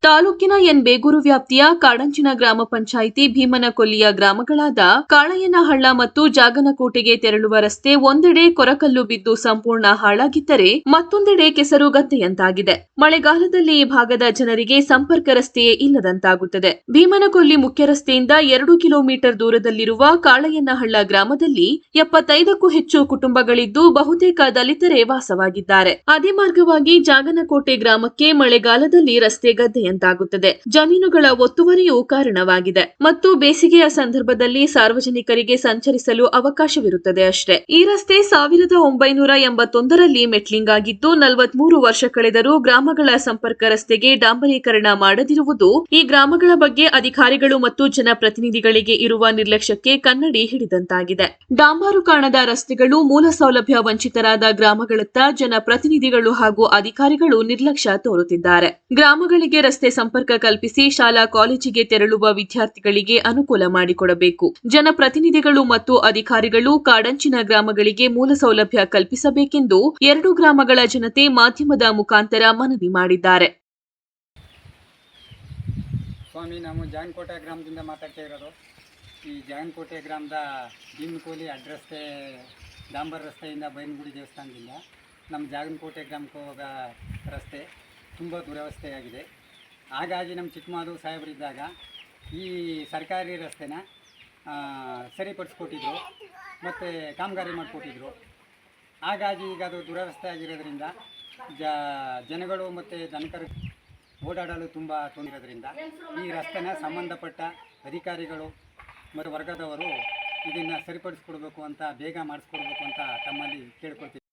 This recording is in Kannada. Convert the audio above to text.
ತಾಲೂಕಿನ ಬೇಗೂರು ವ್ಯಾಪ್ತಿಯ ಕಾಡಂಚಿನ ಗ್ರಾಮ ಪಂಚಾಯಿತಿ ಭೀಮನಕೊಲ್ಲಿಯ ಗ್ರಾಮಗಳಾದ ಕಾಳಯ್ಯನಹಳ್ಳ ಮತ್ತು ಜಾಗನಕೋಟೆಗೆ ತೆರಳುವ ರಸ್ತೆ ಒಂದೆಡೆ ಕೊರಕಲ್ಲು ಬಿದ್ದು ಸಂಪೂರ್ಣ ಹಾಳಾಗಿದ್ದರೆ ಮತ್ತೊಂದೆಡೆ ಕೆಸರುಗದ್ದೆಯಂತಾಗಿದೆ. ಮಳೆಗಾಲದಲ್ಲಿ ಈ ಭಾಗದ ಜನರಿಗೆ ಸಂಪರ್ಕ ರಸ್ತೆಯೇ ಇಲ್ಲದಂತಾಗುತ್ತದೆ. ಭೀಮನಕೊಲ್ಲಿ ಮುಖ್ಯ ರಸ್ತೆಯಿಂದ 2 ಕಿಲೋಮೀಟರ್ ದೂರದಲ್ಲಿರುವ ಕಾಳಯ್ಯನಹಳ್ಳ ಗ್ರಾಮದಲ್ಲಿ 75ಕ್ಕೂ ಹೆಚ್ಚು ಕುಟುಂಬಗಳಿದ್ದು ಬಹುತೇಕ ದಲಿತರೇ ವಾಸವಾಗಿದ್ದಾರೆ. ಅದೇ ಮಾರ್ಗವಾಗಿ ಜಾಗನಕೋಟೆ ಗ್ರಾಮಕ್ಕೆ ಮಳೆಗಾಲದಲ್ಲಿ ರಸ್ತೆ ಗದ್ದೆಯಂತಾಗುತ್ತದೆ. ಜಮೀನುಗಳ ಒತ್ತುವರಿಯೂ ಕಾರಣವಾಗಿದೆ ಮತ್ತು ಬೇಸಿಗೆಯ ಸಂದರ್ಭದಲ್ಲಿ ಸಾರ್ವಜನಿಕರಿಗೆ ಸಂಚರಿಸಲು ಅವಕಾಶವಿರುತ್ತದೆ ಅಷ್ಟೇ. ಈ ರಸ್ತೆ 1981ರಲ್ಲಿ ಮೆಟ್ಲಿಂಗ್ ಆಗಿದ್ದು 43 ವರ್ಷ ಕಳೆದರೂ ಗ್ರಾಮಗಳ ಸಂಪರ್ಕ ರಸ್ತೆಗೆ ಡಾಂಬರೀಕರಣ ಮಾಡದಿರುವುದು ಈ ಗ್ರಾಮಗಳ ಬಗ್ಗೆ ಅಧಿಕಾರಿಗಳು ಮತ್ತು ಜನಪ್ರತಿನಿಧಿಗಳಿಗೆ ಇರುವ ನಿರ್ಲಕ್ಷ್ಯಕ್ಕೆ ಕನ್ನಡಿ ಹಿಡಿದಂತಾಗಿದೆ. ಡಾಂಬರು ಕಾಣದ ರಸ್ತೆಗಳು, ಮೂಲ ಸೌಲಭ್ಯ ವಂಚಿತರಾದ ಗ್ರಾಮಗಳತ್ತ ಜನಪ್ರತಿನಿಧಿಗಳು ಹಾಗೂ ಅಧಿಕಾರಿಗಳು ನಿರ್ಲಕ್ಷ್ಯ ತೋರುತ್ತಿದ್ದಾರೆ. ಗ್ರಾಮಗಳಿಗೆ ರಸ್ತೆ ಸಂಪರ್ಕ ಕಲ್ಪಿಸಿ ಶಾಲಾ ಕಾಲೇಜಿಗೆ ತೆರಳುವ ವಿದ್ಯಾರ್ಥಿಗಳಿಗೆ ಅನುಕೂಲ ಮಾಡಿಕೊಡಬೇಕು. ಜನಪ್ರತಿನಿಧಿಗಳು ಮತ್ತು ಅಧಿಕಾರಿಗಳು ಕಾಡಂಚಿನ ಗ್ರಾಮಗಳಿಗೆ ಮೂಲ ಸೌಲಭ್ಯ ಕಲ್ಪಿಸಬೇಕೆಂದು 2 ಗ್ರಾಮಗಳ ಜನತೆ ಮಾಧ್ಯಮದ ಮುಖಾಂತರ ಮನವಿ ಮಾಡಿದ್ದಾರೆ. ಸ್ವಾಮಿ, ನಾವು ಜಾಗನಕೋಟೆ ಗ್ರಾಮದಿಂದ ಮಾತಾಡ್ತಾ ಇರೋದು. ಈ ಜಾಗನಕೋಟೆ ಗ್ರಾಮದ ಭೀಮನಕೊಲ್ಲಿ ಅಡ್ರಸ್ತೆ ಡಾಂಬರ್ ರಸ್ತೆಯಿಂದ ಬೈನಗುಡಿ ದೇವಸ್ಥಾನದಿಂದ ನಮ್ಮ ಜಾಗನಕೋಟೆ ಗ್ರಾಮಕ್ಕೆ ಹೋಗೋ ರಸ್ತೆ ತುಂಬ ದುರವಸ್ಥೆಯಾಗಿದೆ. ಹಾಗಾಗಿ ನಮ್ಮ ಚಿಕ್ಕಮಾದು ಸಾಹೇಬರಿದ್ದಾಗ ಈ ಸರ್ಕಾರಿ ರಸ್ತೆನ ಸರಿಪಡಿಸ್ಕೊಟ್ಟಿದ್ರು ಮತ್ತು ಕಾಮಗಾರಿ ಮಾಡಿಕೊಟ್ಟಿದ್ರು. ಹಾಗಾಗಿ ಈಗ ಅದು ದುರವಸ್ಥೆ ಆಗಿರೋದ್ರಿಂದ ಜನಗಳು ಮತ್ತು ದನಕರು ಓಡಾಡಲು ತುಂಬ ತೊಂದರೆಯೋದ್ರಿಂದ ಈ ರಸ್ತೆನ ಸಂಬಂಧಪಟ್ಟ ಅಧಿಕಾರಿಗಳು ಮತ್ತು ವರ್ಗದವರು ಇದನ್ನು ಸರಿಪಡಿಸ್ಕೊಡ್ಬೇಕು ಅಂತ, ಬೇಗ ಮಾಡಿಸ್ಕೊಡ್ಬೇಕು ಅಂತ ತಮ್ಮಲ್ಲಿ ಕೇಳ್ಕೊಳ್ತೀವಿ.